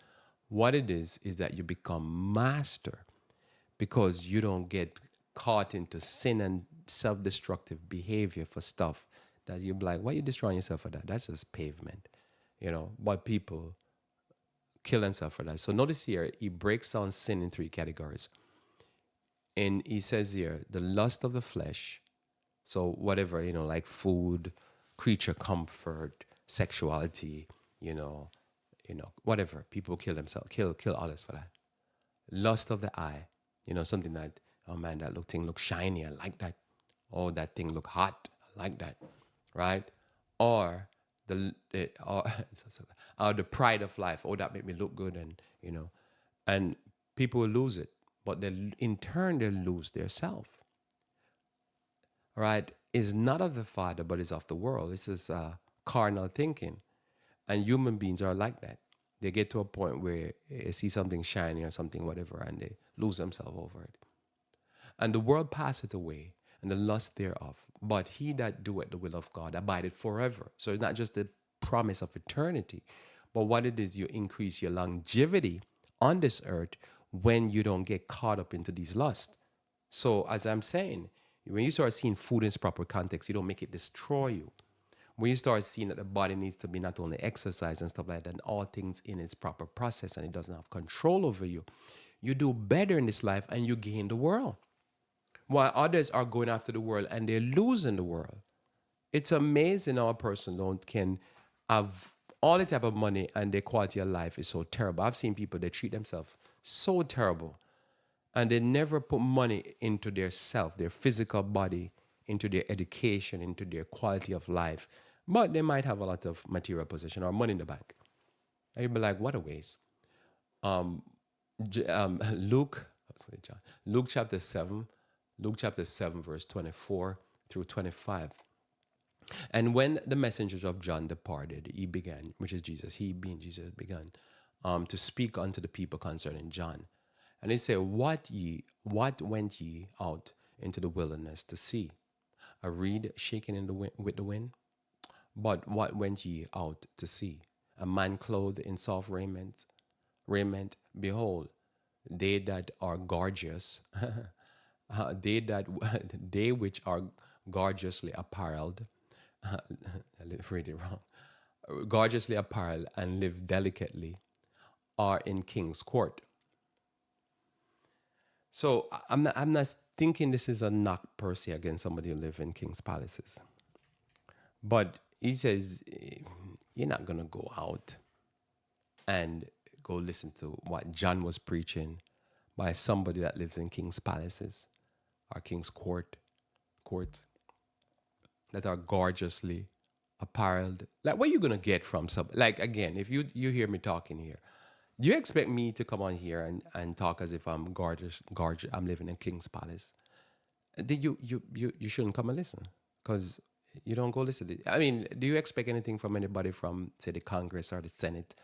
what it is that you become master because you don't get caught into sin and self-destructive behavior for stuff that you're like, why are you destroying yourself for that? That's just pavement, But people kill themselves for that. So notice here, he breaks down sin in 3 categories. And he says here, the lust of the flesh. So whatever, like food, creature comfort, sexuality, whatever. People kill themselves, kill others for that. Lust of the eye, something that, oh man, that thing looks shiny, I like that. Oh, that thing look hot, I like that, right? Or or the pride of life. Oh, that made me look good, and people will lose it, but in turn they lose their self. Right? Is not of the Father, but is of the world. This is carnal thinking, and human beings are like that. They get to a point where they see something shiny or something whatever, and they lose themselves over it. And the world passeth away, and the lust thereof. But he that doeth the will of God abideth forever. So it's not just the promise of eternity, but what it is, you increase your longevity on this earth when you don't get caught up into these lusts. So as I'm saying, when you start seeing food in its proper context, you don't make it destroy you. When you start seeing that the body needs to be not only exercise and stuff like that, and all things in its proper process, and it doesn't have control over you, you do better in this life and you gain the world. While others are going after the world and they're losing the world. It's amazing how a person can have all the type of money and their quality of life is so terrible. I've seen people, they treat themselves so terrible and they never put money into their self, their physical body, into their education, into their quality of life. But they might have a lot of material possession or money in the bank. And you'd be like, what a waste. Luke chapter 7, verse 24 through 25. And when the messengers of John departed, he began, which is Jesus, he being Jesus began to speak unto the people concerning John. And he said, what went ye out into the wilderness to see? A reed shaken in the wind, with the wind? But what went ye out to see? A man clothed in soft raiment? Behold, they that are gorgeous, they which are gorgeously apparelled, I read it wrong, gorgeously apparelled and live delicately, are in king's court. So I'm not thinking this is a knock per se against somebody who live in king's palaces. But he says, you're not going to go out and go listen to what John was preaching by somebody that lives in king's palaces or king's courts that are gorgeously apparelled. Like, what are you gonna get from some? Like, again, if you hear me talking here, do you expect me to come on here and talk as if I'm gorgeous? I'm living in king's palace. Then you shouldn't come and listen because you don't go listen. I mean, do you expect anything from anybody from, say, the Congress or the Senate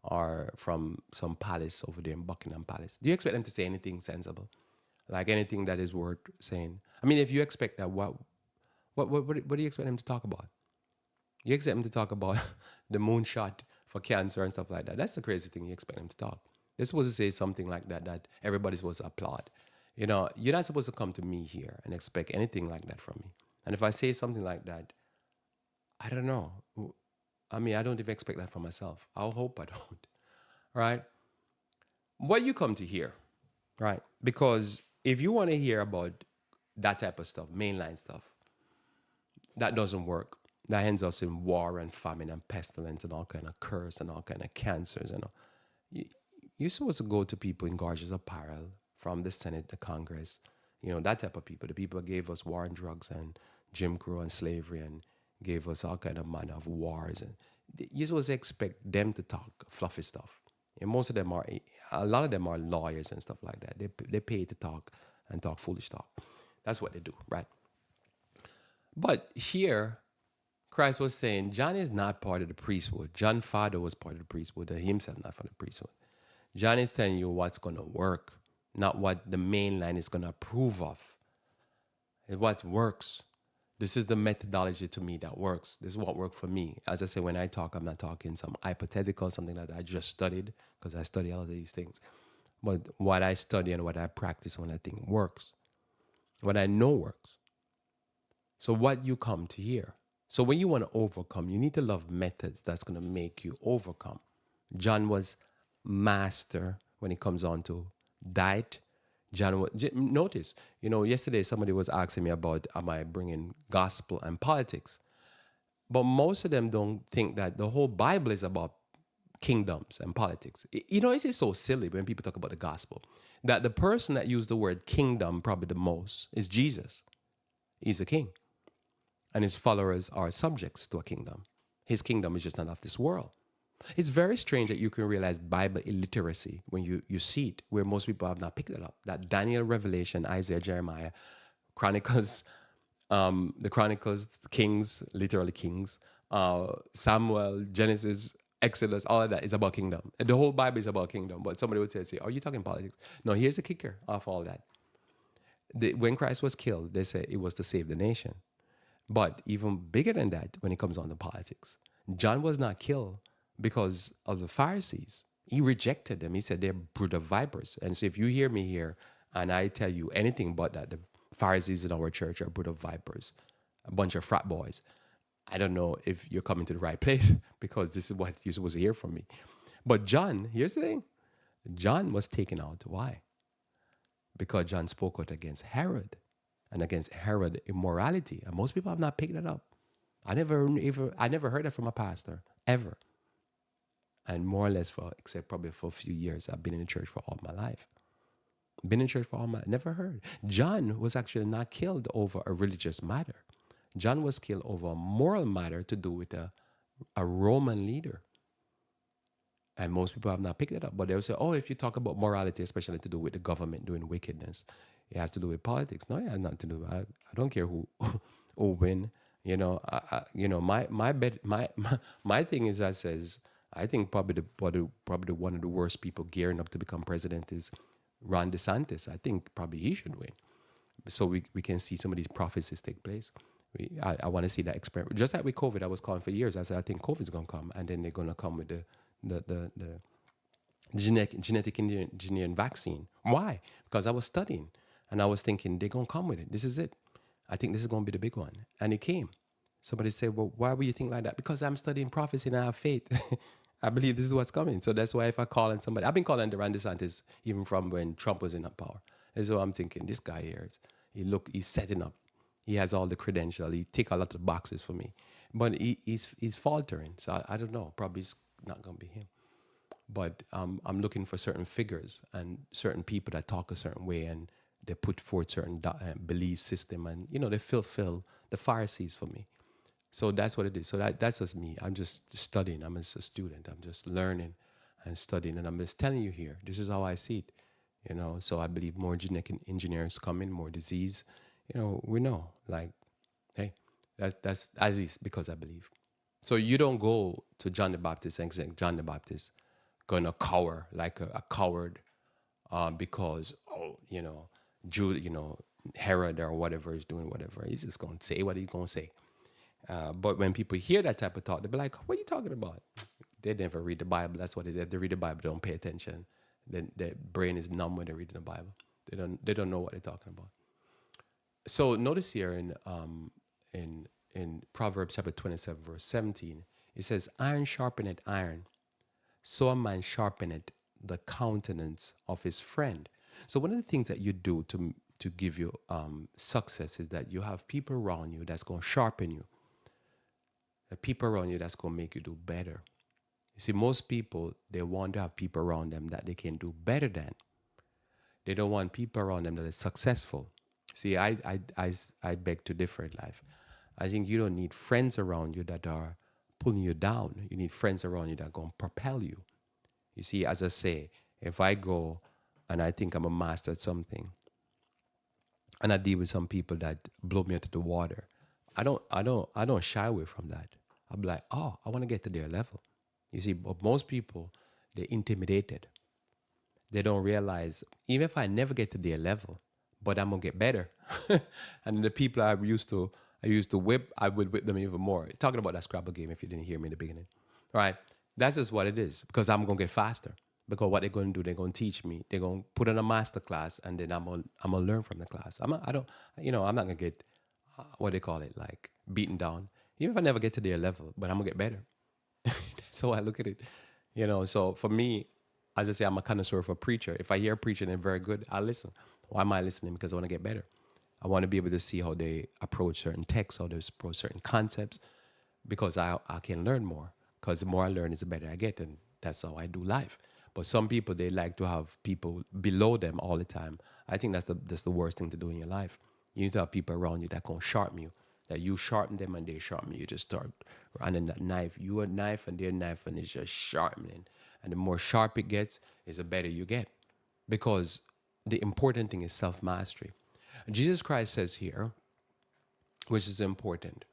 or from some palace over there in Buckingham Palace? Do you expect them to say anything sensible, like anything that is worth saying? I mean, if you expect that, what do you expect them to talk about? You expect them to talk about the moonshot for cancer and stuff like that. That's the crazy thing. You expect them to talk. They're supposed to say something like that that everybody's supposed to applaud. You know, you're not supposed to come to me here and expect anything like that from me. And if I say something like that, I don't know. I mean, I don't even expect that from myself. I hope I don't. Right? What you come to hear, right? Because if you want to hear about that type of stuff, mainline stuff, that doesn't work. That ends us in war and famine and pestilence and all kind of curse and all kind of cancers. And all. You, you're supposed to go to people in gorgeous apparel from the Senate, the Congress, you know, that type of people. The people that gave us war and drugs and Jim Crow and slavery and gave us all kind of manner of wars. And you're supposed to expect them to talk fluffy stuff. And most of them are, a lot of them are lawyers and stuff like that. They pay to talk and talk foolish talk. That's what they do, right? But here, Christ was saying, John is not part of the priesthood. John's father was part of the priesthood, and himself not for the priesthood. John is telling you what's going to work, not what the main line is going to approve of. It's what works. This is the methodology to me that works. This is what worked for me. As I say, when I talk, I'm not talking some hypothetical, something that I just studied, because I study all of these things. But what I study and what I practice when I think works, what I know works. So what you come to hear. So when you want to overcome, you need to love methods that's going to make you overcome. John was master when it comes on to diet. Notice, you know, yesterday somebody was asking me about, am I bringing gospel and politics? But most of them don't think that the whole Bible is about kingdoms and politics. You know, it's just so silly when people talk about the gospel, that the person that used the word kingdom probably the most is Jesus. He's a king. And his followers are subjects to a kingdom. His kingdom is just not of this world. It's very strange that you can realize Bible illiteracy when you see it, where most people have not picked it up. That Daniel, Revelation, Isaiah, Jeremiah, Chronicles, the Chronicles, Kings, literally Kings, Samuel, Genesis, Exodus, all of that is about kingdom. The whole Bible is about kingdom. But somebody would say, are you talking politics? No, here's the kicker of all that. When Christ was killed, they say it was to save the nation. But even bigger than that, when it comes on to politics, John was not killed because of the Pharisees. He rejected them. He said they're brood of vipers. And so if you hear me here and I tell you anything but that, the Pharisees in our church are brood of vipers, a bunch of frat boys, I don't know if you're coming to the right place because this is what you're supposed to hear from me. But John, here's the thing. John was taken out. Why? Because John spoke out against Herod. And against Herod immorality. And most people have not picked that up. I never heard that from a pastor, ever. And more or less except probably for a few years, I've been in the church for all my life. Never heard. John was actually not killed over a religious matter. John was killed over a moral matter to do with a Roman leader. And most people have not picked it up. But they'll say, oh, if you talk about morality, especially to do with the government doing wickedness, it has to do with politics. No, it has nothing to do with I don't care who win. You know, my thing is that says, I think probably one of the worst people gearing up to become president is Ron DeSantis. I think probably he should win. So we can see some of these prophecies take place. I want to see that experiment. Just like with COVID, I was calling for years. I said, I think COVID's going to come. And then they're going to come with the genetic engineering vaccine. Why? Because I was studying and I was thinking they're going to come with it. This is it. I think this is going to be the big one. And it came. Somebody said, well, why would you think like that? Because I'm studying prophecy and I have faith. I believe this is what's coming. So that's why if I call on somebody, I've been calling Ron DeSantis even from when Trump was in power. And so I'm thinking, this guy here, he's setting up. He has all the credentials. He tick a lot of the boxes for me. But he's faltering. So I don't know. Probably it's not going to be him. but I'm looking for certain figures and certain people that talk a certain way, and they put forth certain belief system, and they fulfill the Pharisees for me. So that's what it is. So that's just me. I'm just studying. I'm just a student. I'm just learning and studying, and I'm just telling you here. This is how I see it. So I believe more genetic engineers coming, more disease. We know, like, hey, that's as is because I believe. So you don't go to John the Baptist and say John the Baptist gonna cower like a coward, because Jude, Herod or whatever is doing whatever. He's just gonna say what he's gonna say. But when people hear that type of talk, they'll be like, "What are you talking about?" They never read the Bible. That's what it is. They read the Bible, they don't pay attention. Then their brain is numb when they're reading the Bible. They don't know what they're talking about. So notice here in Proverbs chapter 27, verse 17, it says, "Iron sharpeneth iron, so a man sharpeneth the countenance of his friend." So one of the things that you do to give you success is that you have people around you that's going to sharpen you. The people around you that's going to make you do better. You see, most people, they want to have people around them that they can do better than. They don't want people around them that are successful. See, I beg to differ in life. I think you don't need friends around you that are pulling you down. You need friends around you that are going to propel you. You see, as I say, if I go and I think I'm a master at something, and I deal with some people that blow me out of the water, I don't shy away from that. I'll be like, oh, I want to get to their level. You see, but most people, they're intimidated. They don't realize, even if I never get to their level, but I'm gonna get better. And the people I used to whip, I would whip them even more. Talking about that Scrabble game, if you didn't hear me in the beginning. All right. That's just what it is, because I'm gonna get faster. Because what they're gonna do, they're gonna teach me. They're gonna put in a master class, and then I'm gonna learn from the class. I'm not gonna get what they call it, like beaten down. Even if I never get to their level, but I'm gonna get better. So I look at it, So for me, as I say, I'm a connoisseur of a preacher. If I hear a preacher and they're very good, I listen. Why am I listening? Because I want to get better. I want to be able to see how they approach certain texts, how they approach certain concepts, because I can learn more. Because the more I learn, is the better I get, and that's how I do life. But some people, they like to have people below them all the time. I think that's the worst thing to do in your life. You need to have people around you that can sharpen you, that you sharpen them and they sharpen you. You just start running that knife. You a knife and their knife, and it's just sharpening. And the more sharp it gets, is the better you get. Because the important thing is self-mastery. Jesus Christ says here, which is important,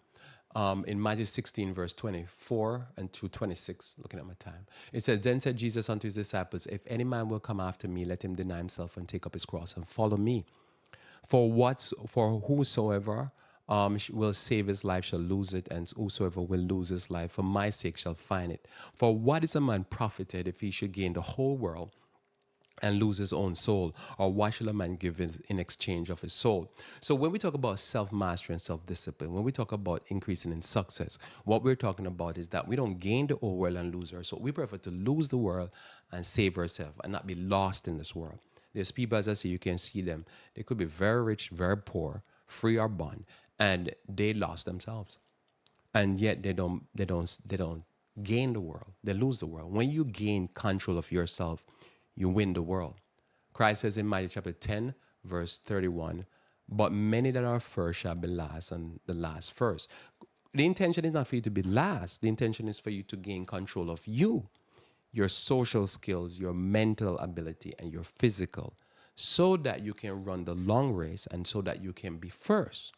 in Matthew 16, verse 24 and through 26, looking at my time, it says, "Then said Jesus unto his disciples, If any man will come after me, let him deny himself and take up his cross and follow me. For whosoever will save his life shall lose it, and whosoever will lose his life for my sake shall find it. For what is a man profited if he should gain the whole world and lose his own soul? Or what shall a man give in exchange of his soul?" So when we talk about self-mastery and self-discipline, when we talk about increasing in success, what we're talking about is that we don't gain the whole world and lose our soul. We prefer to lose the world and save ourselves and not be lost in this world. There's people, as I say, you can see them. They could be very rich, very poor, free or bond, and they lost themselves. And yet they don't gain the world. They lose the world. When you gain control of yourself, you win the world. Christ says in Matthew chapter 10, verse 31, "But many that are first shall be last, and the last first." The intention is not for you to be last. The intention is for you to gain control of you, your social skills, your mental ability, and your physical, so that you can run the long race and so that you can be first.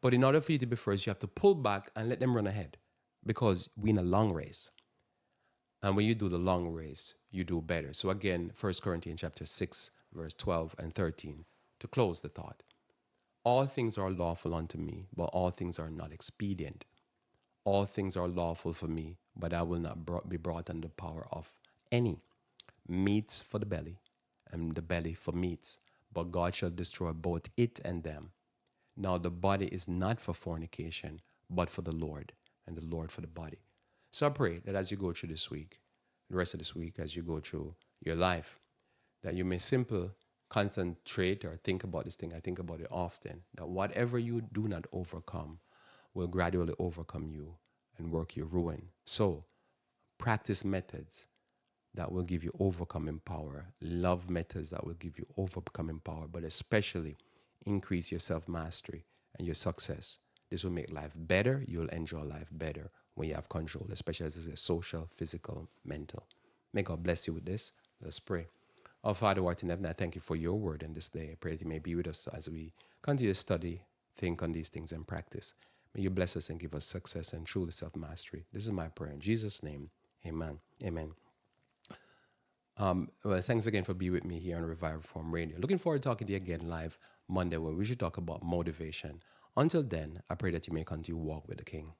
But in order for you to be first, you have to pull back and let them run ahead, because we in a long race. And when you do the long race, you do better. So again, 1 Corinthians chapter 6, verse 12 and 13, to close the thought. "All things are lawful unto me, but all things are not expedient. All things are lawful for me, but I will not be brought under the power of any. Meats for the belly, and the belly for meats, but God shall destroy both it and them. Now the body is not for fornication, but for the Lord, and the Lord for the body." So I pray that as you go through this week, the rest of this week, as you go through your life, that you may simply concentrate or think about this thing. I think about it often, that whatever you do not overcome will gradually overcome you and work your ruin. So practice methods that will give you overcoming power, love methods that will give you overcoming power, but especially increase your self mastery and your success. This will make life better. You'll enjoy life better when you have control, especially as it's social, physical, mental. May God bless you with this. Let's pray. Our Father, who art in heaven, I thank you for your word in this day. I pray that you may be with us as we continue to study, think on these things, and practice. May you bless us and give us success and truly self-mastery. This is my prayer in Jesus' name. Amen. Amen. Well, thanks again for being with me here on Revival Reform Radio. Looking forward to talking to you again live Monday where we should talk about motivation. Until then, I pray that you may continue to walk with the King.